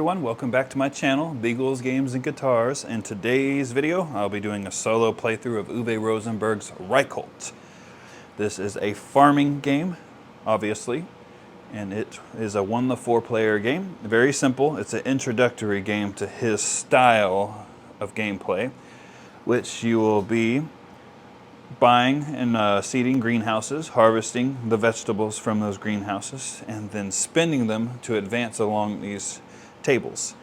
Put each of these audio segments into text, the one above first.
everyone, welcome back to my channel, Beagles Games and Guitars. In today's video, I'll be doing a solo playthrough of Uwe Rosenberg's Reykolt. This is a farming game, obviously, and it is a 1-to-4 player game. Very simple. It's an introductory game to his style of gameplay, which you will be buying and seeding greenhouses, harvesting the vegetables from those greenhouses, and then spending them to advance along these tables.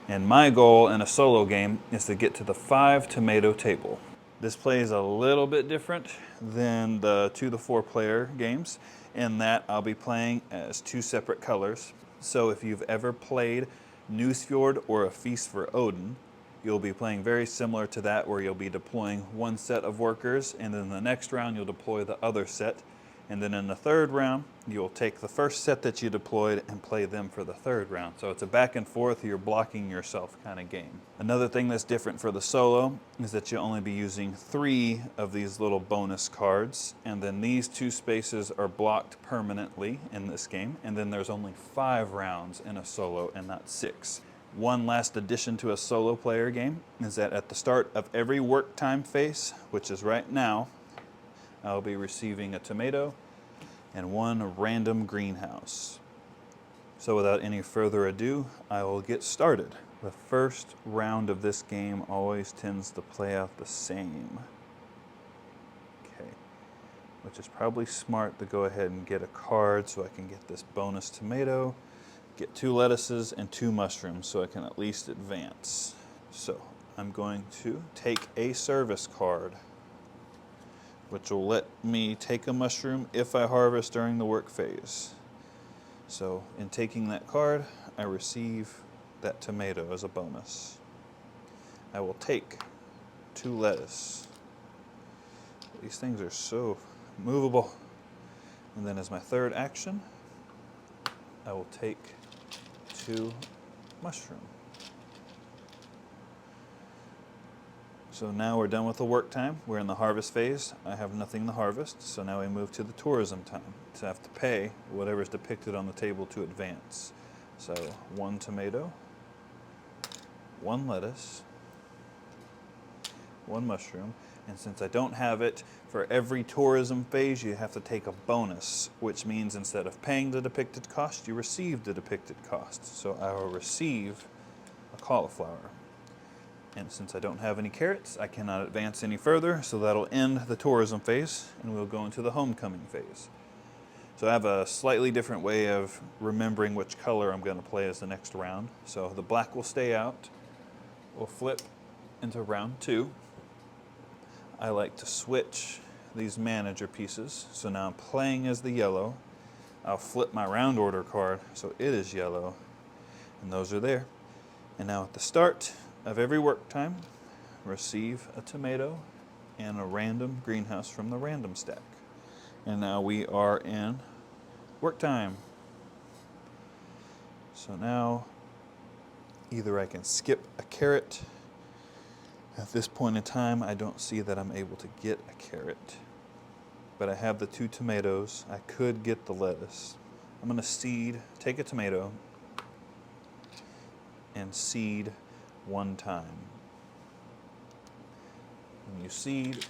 And my goal in a solo game is to get to the 5 tomato table. This plays a little bit different than the 2-to-4 player games in that I'll be playing as 2 separate colors. So if you've ever played Newsfjord or A Feast for Odin, you'll be playing very similar to that, where you'll be deploying one set of workers, and then the next round you'll deploy the other set. And then in the third round, you'll take the first set that you deployed and play them for the third round. So it's a back and forth, you're blocking yourself kind of game. Another thing that's different for the solo is that you'll only be using 3 of these little bonus cards. And then these 2 spaces are blocked permanently in this game. And then there's only 5 rounds in a solo and not 6. One last addition to a solo player game is that at the start of every work time phase, which is right now, I'll be receiving a tomato and 1 random greenhouse. So without any further ado, I will get started. The first round of this game always tends to play out the same. Okay, which is probably smart to go ahead and get a card so I can get this bonus tomato, get 2 lettuces and 2 mushrooms so I can at least advance. So I'm going to take a service card, which will let me take a mushroom if I harvest during the work phase. So in taking that card, I receive that tomato as a bonus. I will take 2 lettuce. These things are so movable. And then as my third action, I will take 2 mushroom. So now we're done with the work time. We're in the harvest phase. I have nothing to harvest, so now we move to the tourism time. So I have to pay whatever is depicted on the table to advance. So 1 tomato, 1 lettuce, 1 mushroom, and since I don't have it, for every tourism phase you have to take a bonus, which means instead of paying the depicted cost, you receive the depicted cost. So I will receive a cauliflower. And since I don't have any carrots, I cannot advance any further, so that'll end the tourism phase, and we'll go into the homecoming phase. So I have a slightly different way of remembering which color I'm going to play as the next round. So the black will stay out. We'll flip into round 2. I like to switch these manager pieces, so now I'm playing as the yellow. I'll flip my round order card, so it is yellow, and those are there. And now at the start of every work time, receive a tomato and a random greenhouse from the random stack. And now we are in work time. So now either I can skip a carrot. At this point in time, I don't see that I'm able to get a carrot, but I have the 2 tomatoes. I could get the lettuce. I'm going to take a tomato and seed 1 time. When you seed,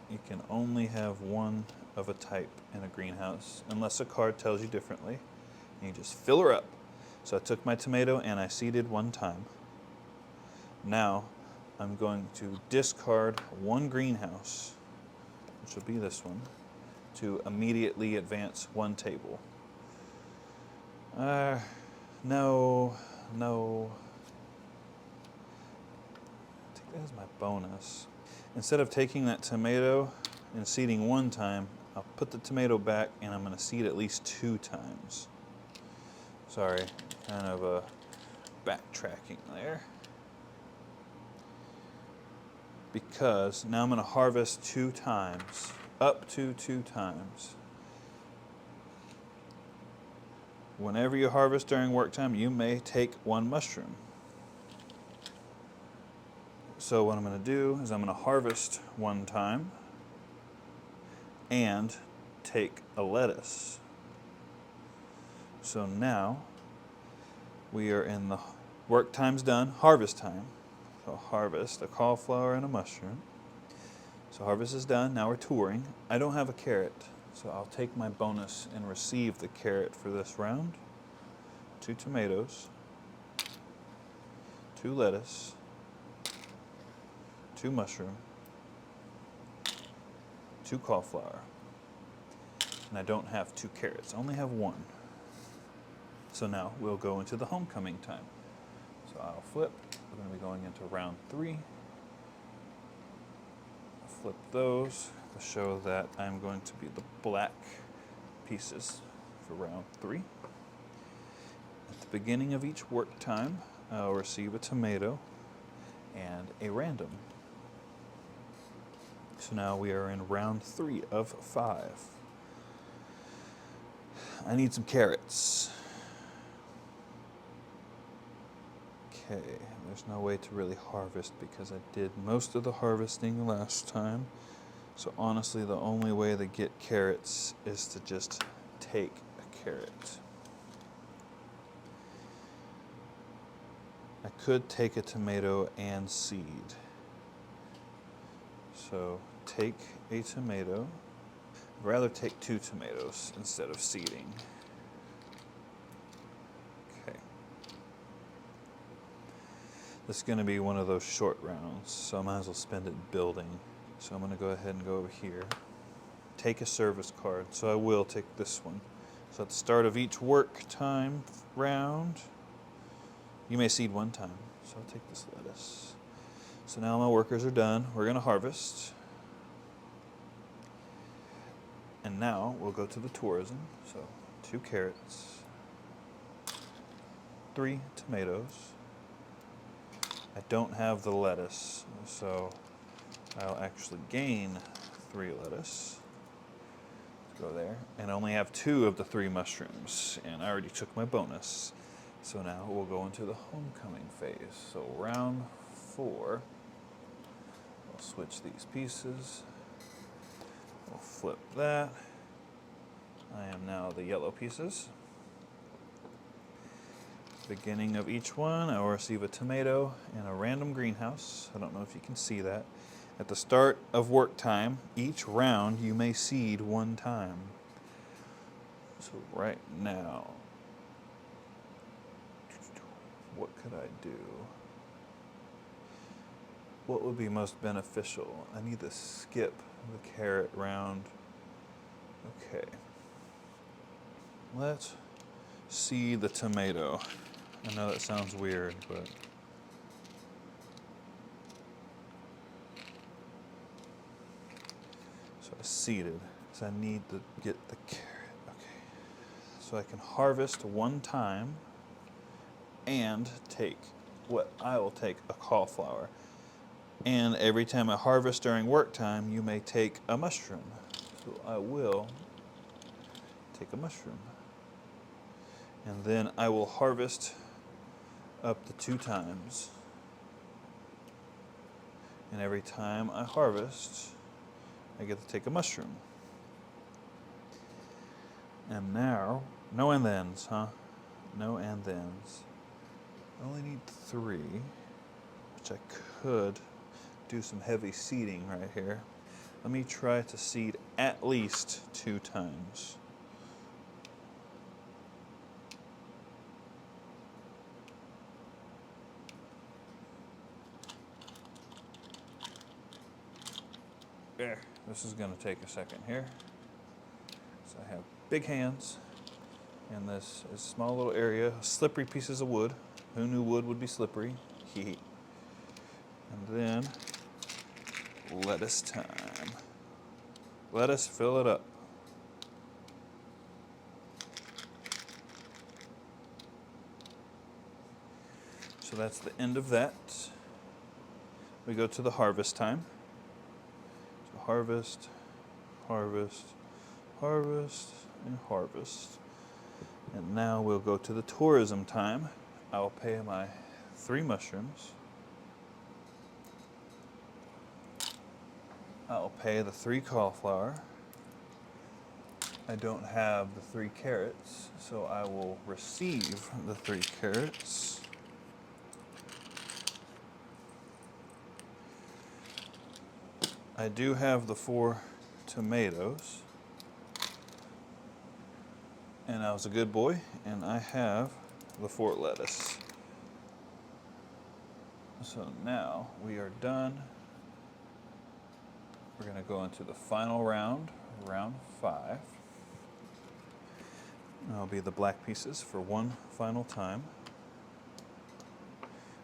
you can only have 1 of a type in a greenhouse, unless a card tells you differently. And you just fill her up. So I took my tomato and I seeded 1 time. Now I'm going to discard 1 greenhouse, which will be this one, to immediately advance 1 table. No. That is my bonus. Instead of taking that tomato and seeding 1 time, I'll put the tomato back and I'm going to seed at least 2 times. Sorry, kind of backtracking there. Because now I'm going to harvest 2 times, up to 2 times. Whenever you harvest during work time, you may take 1 mushroom. So what I'm going to do is I'm going to harvest 1 time and take a lettuce. So now We are in the work time's done, harvest time. So harvest a cauliflower and a mushroom. So harvest is done, now we're touring. I don't have a carrot, so I'll take my bonus and receive the carrot for this round. 2 tomatoes, 2 lettuce, 2 mushroom, 2 cauliflower. And I don't have 2 carrots, I only have 1. So now we'll go into the homecoming time. So I'll flip, we're going to be going into round 3. I'll flip those to show that I'm going to be the black pieces for round 3. At the beginning of each work time, I'll receive a tomato and a random. So now we are in round 3 of 5. I need some carrots. Okay, there's no way to really harvest because I did most of the harvesting last time. So honestly, the only way to get carrots is to just take a carrot. I could take a tomato and seed. So take a tomato. I'd rather take 2 tomatoes instead of seeding. Okay. This is going to be one of those short rounds, so I might as well spend it building. So I'm going to go ahead and go over here. Take a service card, so I will take this one. So at the start of each work time round, you may seed 1 time. So I'll take this lettuce. So now my workers are done. We're going to harvest. And now we'll go to the tourism. So 2 carrots, 3 tomatoes. I don't have the lettuce, so I'll actually gain 3 lettuce. Go there. And I only have 2 of the 3 mushrooms, and I already took my bonus. So now we'll go into the homecoming phase. So round 4, we'll switch these pieces. We'll flip that. I am now the yellow pieces. Beginning of each one, I will receive a tomato and a random greenhouse. I don't know if you can see that. At the start of work time, each round you may seed 1 time. So right now, what could I do? What would be most beneficial? I need to skip the carrot round. Okay. Let's see the tomato. I know that sounds weird, but so I seeded. So I need to get the carrot. Okay. So I can harvest 1 time and take what I will take a cauliflower. And every time I harvest during work time, you may take a mushroom. So I will take a mushroom. And then I will harvest up to 2 times. And every time I harvest, I get to take a mushroom. And now, no and thens, huh? No and thens. I only need 3, which I could do some heavy seeding right here. Let me try to seed at least 2 times. There. This is going to take a second here. So I have big hands, and this is a small little area, slippery pieces of wood. Who knew wood would be slippery? And then lettuce time. Lettuce, fill it up. So that's the end of that. We go to the harvest time. So harvest, harvest, harvest, and harvest. And now we'll go to the tourism time. I'll pay my 3 mushrooms. I'll pay the 3 cauliflower. I don't have the 3 carrots, so I will receive the 3 carrots. I do have the 4 tomatoes, and I was a good boy, and I have the 4 lettuce. So now we are done. We're going to go into the final round, round 5. That'll be the black pieces for one final time.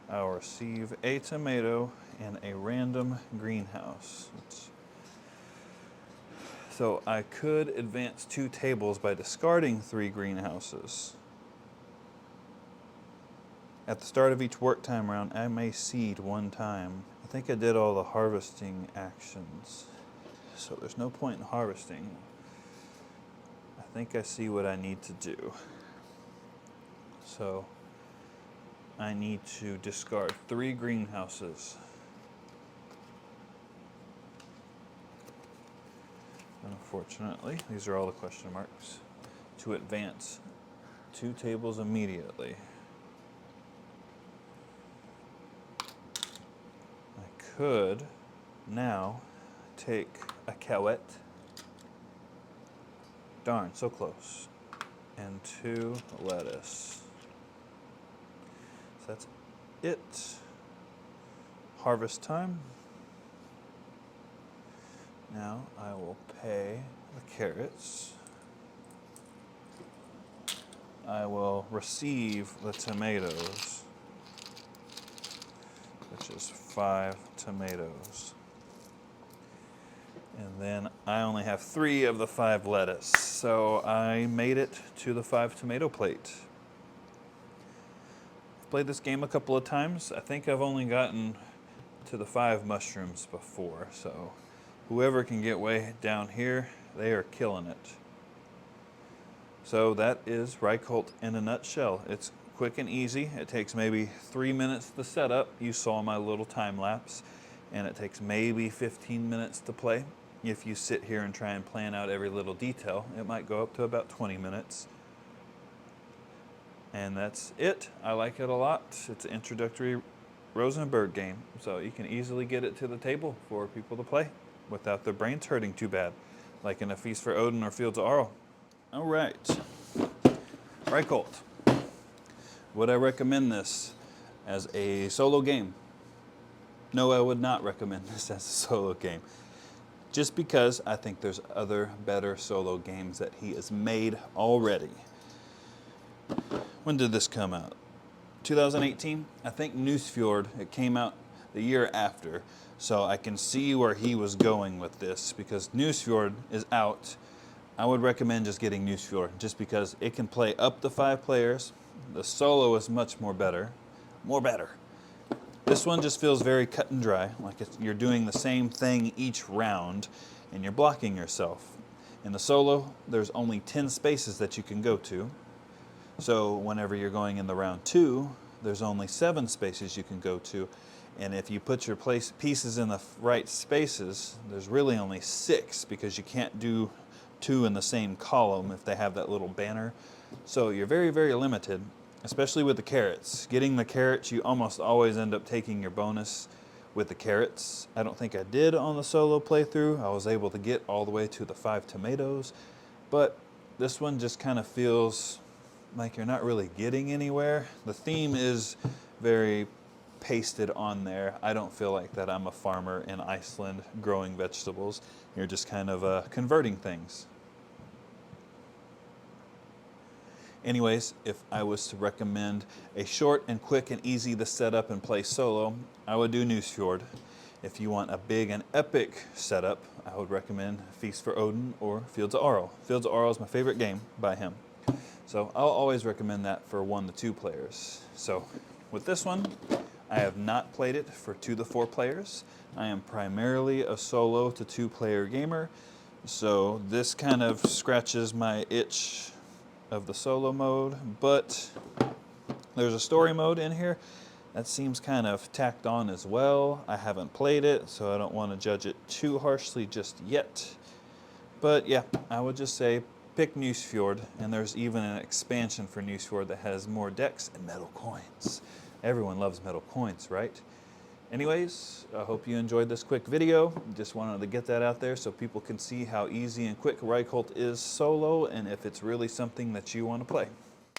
I'll receive a tomato and a random greenhouse. So I could advance 2 tables by discarding 3 greenhouses. At the start of each work time round, I may seed 1 time. I think I did all the harvesting actions, so there's no point in harvesting. I think I see what I need to do. So I need to discard 3 greenhouses. Unfortunately, these are all the question marks. To advance 2 tables immediately. I could now take a cowette. Darn, so close. And 2 lettuce. So that's it. Harvest time. Now I will pay the carrots. I will receive the tomatoes, which is 5 tomatoes. And then I only have 3 of the 5 lettuce, so I made it to the 5 tomato plate. I've played this game a couple of times. I think I've only gotten to the 5 mushrooms before, so whoever can get way down here, they are killing it. So that is Reykolt in a nutshell. It's quick and easy. It takes maybe 3 minutes to set up. You saw my little time lapse. And it takes maybe 15 minutes to play. If you sit here and try and plan out every little detail, it might go up to about 20 minutes. And that's it. I like it a lot. It's an introductory Rosenberg game, so you can easily get it to the table for people to play without their brains hurting too bad, like in A Feast for Odin or Fields of Arle. All right, Reykolt. Would I recommend this as a solo game? No, I would not recommend this as a solo game. Just because I think there's other better solo games that he has made already. When did this come out? 2018? I think Newsfjord, it came out the year after. So I can see where he was going with this because Newsfjord is out. I would recommend just getting Newsfjord just because it can play up to 5 players. The solo is much more better. This one just feels very cut and dry, like you're doing the same thing each round and you're blocking yourself. In the solo, there's only 10 spaces that you can go to. So whenever you're going in the round 2, there's only 7 spaces you can go to. And if you put your pieces in the right spaces, there's really only 6 because you can't do 2 in the same column if they have that little banner. So you're very, very limited, especially with the carrots. Getting the carrots, you almost always end up taking your bonus with the carrots. I don't think I did on the solo playthrough. I was able to get all the way to the 5 tomatoes, but this one just kind of feels like you're not really getting anywhere. The theme is very pasted on there. I don't feel like that I'm a farmer in Iceland growing vegetables. You're just kind of converting things. Anyways, if I was to recommend a short and quick and easy to set up and play solo, I would do Newsfjord. If you want a big and epic setup, I would recommend Feast for Odin or Fields of Arle. Fields of Arle is my favorite game by him. So I'll always recommend that for 1 to 2 players. So with this one, I have not played it for 2 to 4 players. I am primarily a solo to 2 player gamer. So this kind of scratches my itch of the solo mode, but there's a story mode in here that seems kind of tacked on as well. I haven't played it, so I don't want to judge it too harshly just yet. But yeah, I would just say pick Newsfjord, and there's even an expansion for Newsfjord that has more decks and metal coins. Everyone loves metal coins, right? Anyways, I hope you enjoyed this quick video. Just wanted to get that out there so people can see how easy and quick Reykolt is solo, and if it's really something that you want to play.